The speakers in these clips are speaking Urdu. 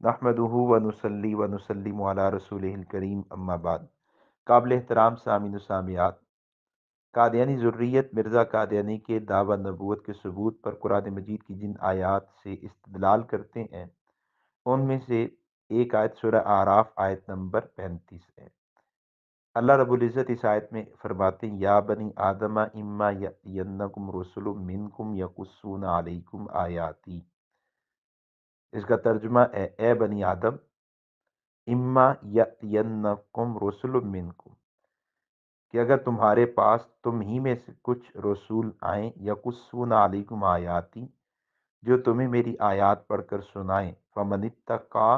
نحمدہ ونصلی ونسلم علی رسولہ الکریم اما بعد۔ قابل احترام سامعین و سامعات، قادیانی ذریت مرزا قادیانی کے دعوی نبوت کے ثبوت پر قرآن مجید کی جن آیات سے استدلال کرتے ہیں ان میں سے ایک آیت سورہ اعراف آیت نمبر 35 ہے۔ اللہ رب العزت اس آیت میں فرماتے ہیں یا بنی آدم اما یأتینکم رسل منکم یقصون علیکم آیاتی۔ اس کا ترجمہ ہے اے بنی آدم، اما یأتینکم رسل منکم، کہ اگر تمہارے پاس تم ہی میں سے کچھ رسول آئیں یقصون علیکم آیاتی، جو تمہیں میری آیات پڑھ کر سنائیں، فمن اتقی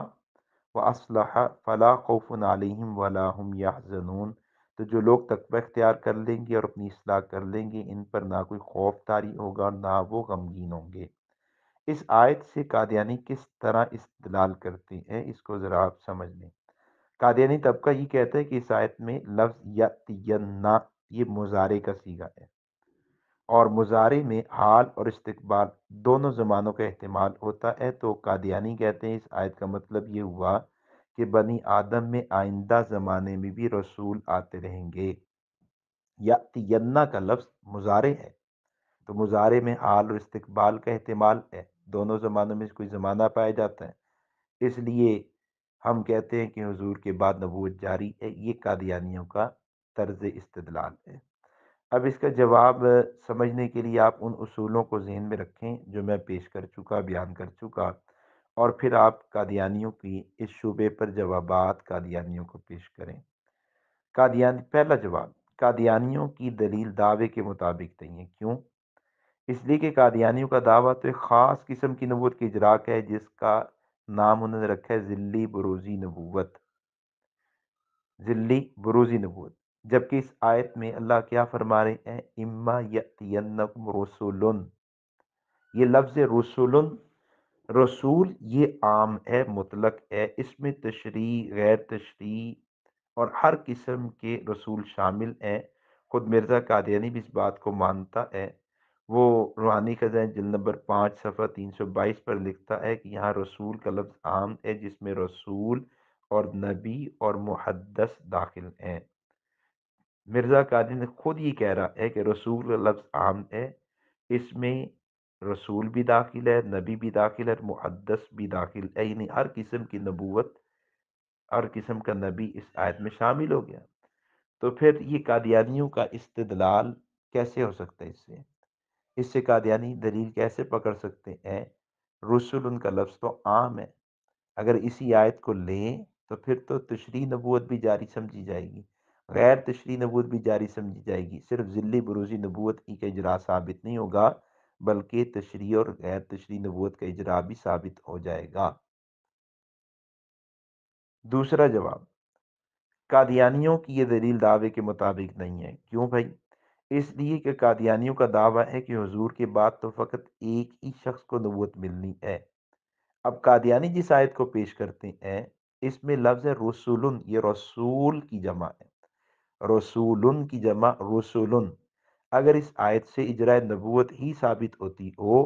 واصلح فلا خوف علیہم ولا هم یحزنون، تو جو لوگ تقوی اختیار کر لیں گے اور اپنی اصلاح کر لیں گے، ان پر نہ کوئی خوف طاری ہوگا اور نہ وہ غمگین ہوں گے۔ اس آیت سے قادیانی کس طرح استدلال کرتے ہیں، اس کو ذرا آپ سمجھ لیں۔ قادیانی طبقہ یہ کہتا ہے کہ اس آیت میں لفظ یأتینا یہ مضارع کا صیغہ ہے، اور مضارع میں حال اور استقبال دونوں زمانوں کا احتمال ہوتا ہے، تو قادیانی کہتے ہیں اس آیت کا مطلب یہ ہوا کہ بنی آدم میں آئندہ زمانے میں بھی رسول آتے رہیں گے۔ یأتینا کا لفظ مضارع ہے، تو مضارع میں حال اور استقبال کا احتمال ہے، دونوں زمانوں میں سے کوئی زمانہ پایا جاتا ہے، اس لیے ہم کہتے ہیں کہ حضور کے بعد نبوت جاری ہے۔ یہ قادیانیوں کا طرز استدلال ہے۔ اب اس کا جواب سمجھنے کے لیے آپ ان اصولوں کو ذہن میں رکھیں جو میں پیش کر چکا، بیان کر چکا، اور پھر آپ قادیانیوں کی اس شبے پر جوابات قادیانیوں کو پیش کریں۔ پہلا جواب، قادیانیوں کی دلیل دعوے کے مطابق نہیں ہے۔ کیوں؟ اس لیے کہ قادیانیوں کا دعویٰ تو ایک خاص قسم کی نبوت کی اجراک ہے جس کا نام انہوں نے رکھا ہے ذلی بروزی نبوت، ذلی بروزی نبوت، جبکہ اس آیت میں اللہ کیا فرما رہے ہیں؟ اما یأتینکم رسول، یہ لفظ رسول، رسول یہ عام ہے، مطلق ہے، اس میں تشریح، غیر تشریح اور ہر قسم کے رسول شامل ہیں۔ خود مرزا قادیانی بھی اس بات کو مانتا ہے، وہ روحانی خزائن جلد نمبر 5 صفحہ 322 پر لکھتا ہے کہ یہاں رسول کا لفظ عام ہے جس میں رسول اور نبی اور محدث داخل ہیں۔ مرزا قادری نے خود یہ کہہ رہا ہے کہ رسول کا لفظ عام ہے، اس میں رسول بھی داخل ہے، نبی بھی داخل ہے، محدث بھی داخل ہے، یعنی ہر قسم کی نبوت، ہر قسم کا نبی اس آیت میں شامل ہو گیا۔ تو پھر یہ قادیانیوں کا استدلال کیسے ہو سکتا ہے؟ اس سے قادیانی دلیل کیسے پکڑ سکتے ہیں؟ رسول ان کا لفظ تو عام ہے، اگر اسی آیت کو لیں تو پھر تو تشریح نبوت بھی جاری سمجھی جائے گی، غیر تشریح نبوت بھی جاری سمجھی جائے گی، صرف ذلی بروزی نبوت ہی کا اجرا ثابت نہیں ہوگا بلکہ تشریح اور غیر تشریح نبوت کا اجرا بھی ثابت ہو جائے گا۔ دوسرا جواب، قادیانیوں کی یہ دلیل دعوے کے مطابق نہیں ہے۔ کیوں بھائی؟ اس لیے کہ قادیانیوں کا دعویٰ ہے کہ حضور کے بعد تو فقط ایک ہی شخص کو نبوت ملنی ہے۔ اب قادیانی جس آیت کو پیش کرتے ہیں اس میں لفظ ہے رسولن، یہ رسول کی جمع ہے، رسولن کی جمع رسولن۔ اگر اس آیت سے اجراء نبوت ہی ثابت ہوتی ہو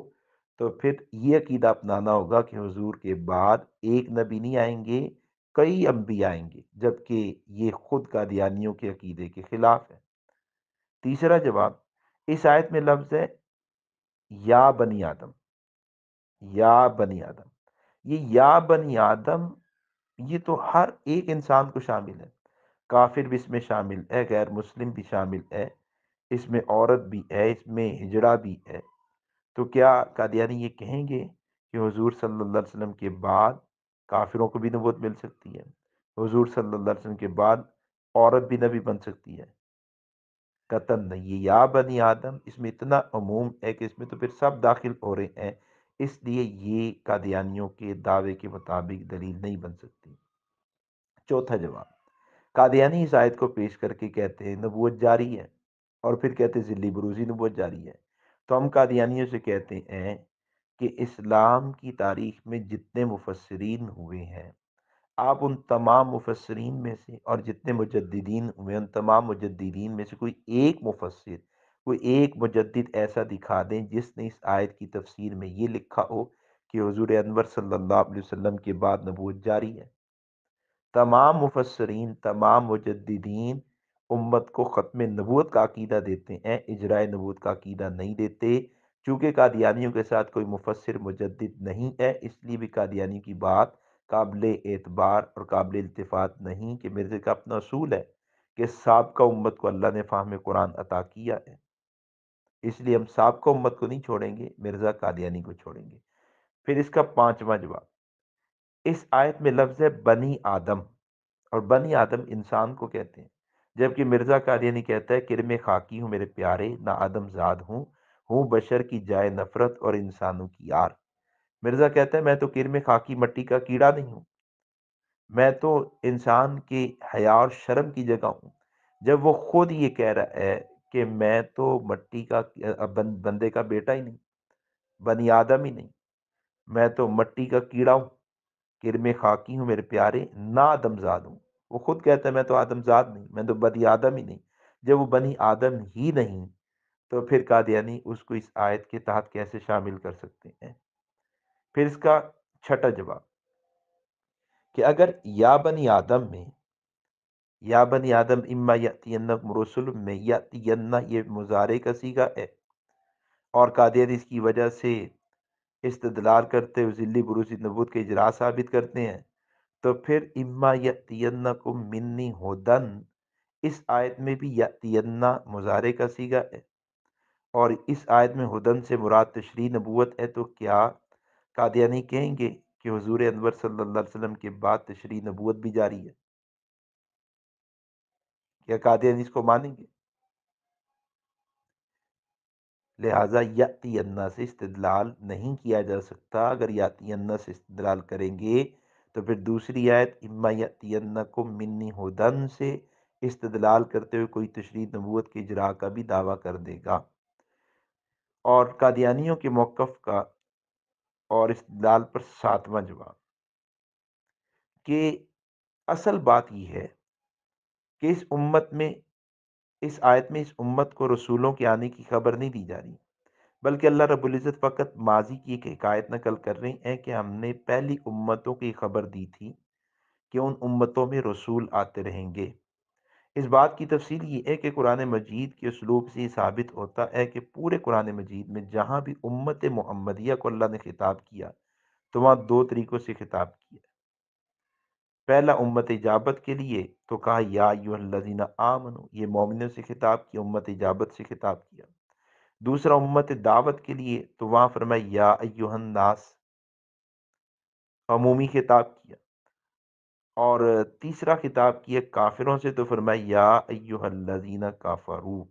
تو پھر یہ عقیدہ اپنانا ہوگا کہ حضور کے بعد ایک نبی نہیں آئیں گے، کئی انبیاء آئیں گے، جبکہ یہ خود قادیانیوں کے عقیدے کے خلاف ہے۔ تیسرا جواب، اس آیت میں لفظ ہے یا بنی آدم، یا بنی آدم، یہ یا بنی آدم یہ تو ہر ایک انسان کو شامل ہے، کافر بھی اس میں شامل ہے، غیر مسلم بھی شامل ہے، اس میں عورت بھی ہے، اس میں ہجڑا بھی ہے۔ تو کیا قادیانی یہ کہیں گے کہ حضور صلی اللہ علیہ وسلم کے بعد کافروں کو بھی نبوت مل سکتی ہے، حضور صلی اللہ علیہ وسلم کے بعد عورت بھی نبی بن سکتی ہے؟ قطعاً نہیں۔ یہ یا بنی آدم اس میں اتنا عموم ہے کہ اس میں تو پھر سب داخل ہو رہے ہیں، اس لیے یہ قادیانیوں کے دعوے کے مطابق دلیل نہیں بن سکتی۔ چوتھا جواب، قادیانی اس آیت کو پیش کر کے کہتے ہیں نبوت جاری ہے، اور پھر کہتے ہیں ذلی بروزی نبوت جاری ہے۔ تو ہم قادیانیوں سے کہتے ہیں کہ اسلام کی تاریخ میں جتنے مفسرین ہوئے ہیں، آپ ان تمام مفسرین میں سے اور جتنے مجددین ہوئے ان تمام مجددین میں سے کوئی ایک مفسر، کوئی ایک مجدد ایسا دکھا دیں جس نے اس آیت کی تفسیر میں یہ لکھا ہو کہ حضور انور صلی اللہ علیہ وسلم کے بعد نبوت جاری ہے۔ تمام مفسرین، تمام مجددین امت کو ختم نبوت کا عقیدہ دیتے ہیں، اجراء نبوت کا عقیدہ نہیں دیتے۔ چونکہ قادیانیوں کے ساتھ کوئی مفسر مجدد نہیں ہے، اس لیے بھی قادیانی کی بات قابل اعتبار اور قابل التفات نہیں، کہ مرزا کا اپنا اصول ہے کہ سابقہ امت کو اللہ نے فہم قرآن عطا کیا ہے، اس لیے ہم سابقہ امت کو نہیں چھوڑیں گے، مرزا قادیانی کو چھوڑیں گے۔ پھر اس کا پانچواں جواب، اس آیت میں لفظ ہے بنی آدم، اور بنی آدم انسان کو کہتے ہیں، جبکہ مرزا قادیانی کہتا ہے کرم خاکی ہوں میرے پیارے، نہ آدم زاد ہوں بشر کی جائے نفرت اور انسانوں کی یار۔ مرزا کہتا ہے میں تو کرم خاکی مٹی کا کیڑا نہیں ہوں، میں تو انسان کی حیا اور شرم کی جگہ ہوں، جب وہ خود یہ کہہ رہا ہے کہ میں تو مٹی کا بندے کا بیٹا ہی نہیں، بنی آدم ہی نہیں، میں تو مٹی کا کیڑا ہوں، کرم خاکی ہوں میرے پیارے، نہ آدم زاد ہوں۔ وہ خود کہتا ہے میں تو آدم زاد نہیں، میں تو بنی آدم ہی نہیں۔ جب وہ بنی آدم ہی نہیں تو پھر قادیانی اس کو اس آیت کے تحت کیسے شامل کر سکتے ہیں؟ پھر اس کا چھٹا جواب کہ اگر یا بنی آدم میں، یا بنی آدم اما یاتینکم رسل میں یاتین یہ مضارع کا صیغہ ہے، اور قادیانی اس کی وجہ سے استدلال کرتے ہوئے ذلی بروزی نبوت کے اجراء ثابت کرتے ہیں، تو پھر اما یاتینکم منی ہدن، اس آیت میں بھی یاتین مضارع کا صیغہ ہے، اور اس آیت میں ہدن سے مراد تشریح نبوت ہے، تو کیا قادیانی کہیں گے کہ حضور انور صلی اللہ علیہ وسلم کے بعد تشریح نبوت بھی جاری ہے؟ کیا قادیانی اس کو مانیں گے؟ لہٰذا یاتی انا سے استدلال نہیں کیا جا سکتا۔ اگر یاتی انا سے استدلال کریں گے تو پھر دوسری آیت اما یاتی انکم منی ہدن سے استدلال کرتے ہوئے کوئی تشریح نبوت کے اجراء کا بھی دعویٰ کر دے گا۔ اور قادیانیوں کے موقف کا اور استدلال پر ساتواں جواب کہ اصل بات یہ ہے کہ اس امت میں، اس آیت میں اس امت کو رسولوں کے آنے کی خبر نہیں دی جا رہی، بلکہ اللہ رب العزت فقط ماضی کی ایک حکایت نقل کر رہے ہیں کہ ہم نے پہلی امتوں کی خبر دی تھی کہ ان امتوں میں رسول آتے رہیں گے۔ اس بات کی تفصیل یہ ہے کہ قرآن مجید کے اسلوب سے یہ ثابت ہوتا ہے کہ پورے قرآن مجید میں جہاں بھی امت محمدیہ کو اللہ نے خطاب کیا تو وہاں دو طریقوں سے خطاب کیا۔ پہلا امت اجابت کے لیے تو کہا یا ایھا الذین آمنو، یہ مومنوں سے خطاب کیا، امت اجابت سے خطاب کیا۔ دوسرا امت دعوت کے لیے تو وہاں فرمایا یا ایھا الناس، عمومی خطاب کیا۔ اور تیسرا خطاب کیا کافروں سے تو فرمایا یا ایھا الذین کفروا،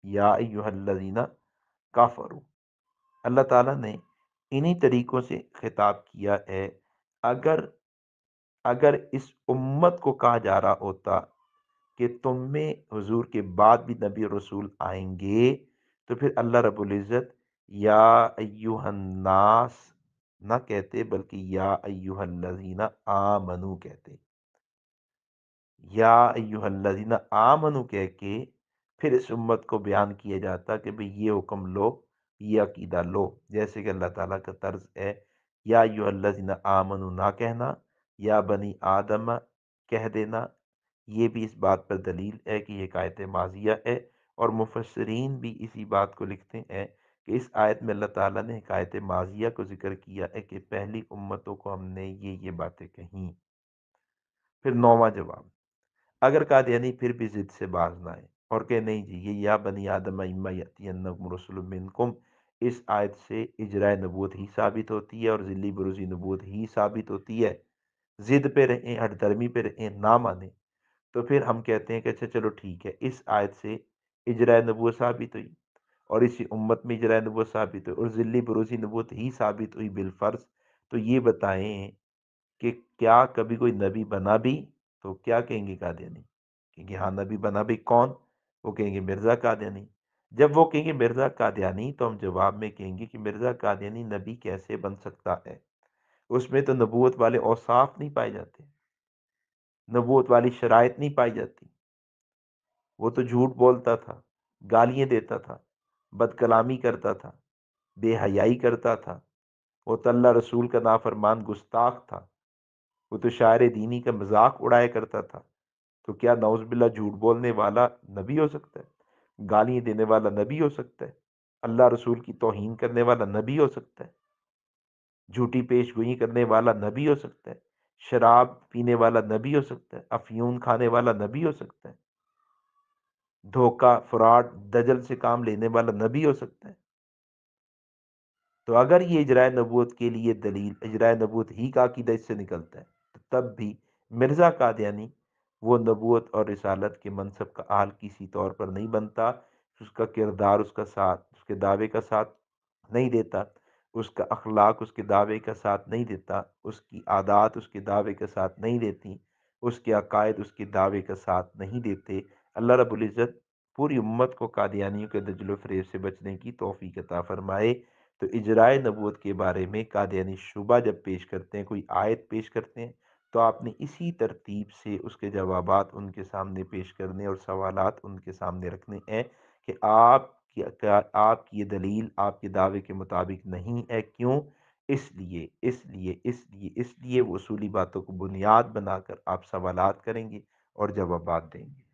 یا ایھا الذین کفروا۔ اللہ تعالیٰ نے انہی طریقوں سے خطاب کیا ہے۔ اگر اگر اس امت کو کہا جا رہا ہوتا کہ تم میں حضور کے بعد بھی نبی رسول آئیں گے تو پھر اللہ رب العزت یا ایھا الناس نہ کہتے، بلکہ یا ایھا الذین آمنو کہتے۔ یا ایھا الذین آمنو کہہ کے پھر اس امت کو بیان کیا جاتا کہ بھئی یہ حکم لو، یہ عقیدہ لو، جیسے کہ اللہ تعالیٰ کا طرز ہے یا ایھا الذین آمنو نہ کہنا، یا بنی آدم کہہ دینا۔ یہ بھی اس بات پر دلیل ہے کہ یہ حکایت ماضیہ ہے، اور مفسرین بھی اسی بات کو لکھتے ہیں کہ اس آیت میں اللہ تعالیٰ نے حکایت ماضیہ کو ذکر کیا ہے کہ پہلی امتوں کو ہم نے یہ باتیں کہیں۔ پھر نوواں جواب، اگر قادیانی پھر بھی ضد سے باز نہ آئے اور کہ نہیں جی یہ یا بنی آدم اما یاتینکم رسل منکم، اس آیت سے اجراء نبوت ہی ثابت ہوتی ہے اور ذلی بروزی نبوت ہی ثابت ہوتی ہے، ضد پہ رہیں، ہٹ درمی پہ رہیں، نہ مانیں، تو پھر ہم کہتے ہیں کہ اچھا چلو ٹھیک ہے، اس آیت سے اجراء نبوت ثابت ہوئی اور اسی امت میں اجراء نبوت ثابت ہوئی اور ذلی بروزی نبوت ہی ثابت ہوئی بالفرض، تو یہ بتائیں کہ کیا کبھی کوئی نبی بنا بھی؟ تو کیا کہیں گے قادیانی؟ کہیں گے ہاں نبی بنا بھی، کون؟ وہ کہیں گے مرزا قادیانی۔ جب وہ کہیں گے مرزا قادیانی تو ہم جواب میں کہیں گے کہ مرزا قادیانی نبی کیسے بن سکتا ہے؟ اس میں تو نبوت والے اوصاف نہیں پائے جاتے، نبوت والی شرائط نہیں پائی جاتی۔ وہ تو جھوٹ بولتا تھا، گالیاں دیتا تھا، بد کلامی کرتا تھا، بے حیائی کرتا تھا، وہ تو اللہ رسول کا نافرمان گستاخ تھا، وہ تو شاعر دینی کا مذاق اڑایا کرتا تھا، تو کیا نعوذ باللہ جھوٹ بولنے والا نبی ہو سکتا ہے؟ گالیاں دینے والا نبی ہو سکتا ہے؟ اللہ رسول کی توہین کرنے والا نبی ہو سکتا ہے؟ جھوٹی پیش گوئی کرنے والا نبی ہو سکتا ہے؟ شراب پینے والا نبی ہو سکتا ہے؟ افیون کھانے والا نبی ہو سکتا ہے؟ دھوکہ فراڈ دجل سے کام لینے والا نبی ہو سکتا ہے؟ تو اگر یہ اجرائے نبوت کے لیے دلیل اجرائے نبوت ہی کا عقیدہ اس سے نکلتا ہے، تو تب بھی مرزا قادیانی وہ نبوت اور رسالت کے منصب کا اہل کسی طور پر نہیں بنتا، اس کا کردار اس کا ساتھ اس کے دعوے کا ساتھ نہیں دیتا، اس کا اخلاق اس کے دعوے کا ساتھ نہیں دیتا، اس کی عادات اس کے دعوے کا ساتھ نہیں دیتی، اس کے عقائد اس کے دعوے کا ساتھ نہیں دیتے۔ اللہ رب العزت پوری امت کو قادیانیوں کے دجل و فریب سے بچنے کی توفیق عطا فرمائے۔ تو اجرائے نبوت کے بارے میں قادیانی شبہ جب پیش کرتے ہیں، کوئی آیت پیش کرتے ہیں، تو آپ نے اسی ترتیب سے اس کے جوابات ان کے سامنے پیش کرنے اور سوالات ان کے سامنے رکھنے ہیں کہ آپ کی یہ دلیل آپ کے دعوے کے مطابق نہیں ہے، کیوں؟ اس لیے وہ اصولی باتوں کو بنیاد بنا کر آپ سوالات کریں گے اور جوابات دیں گے۔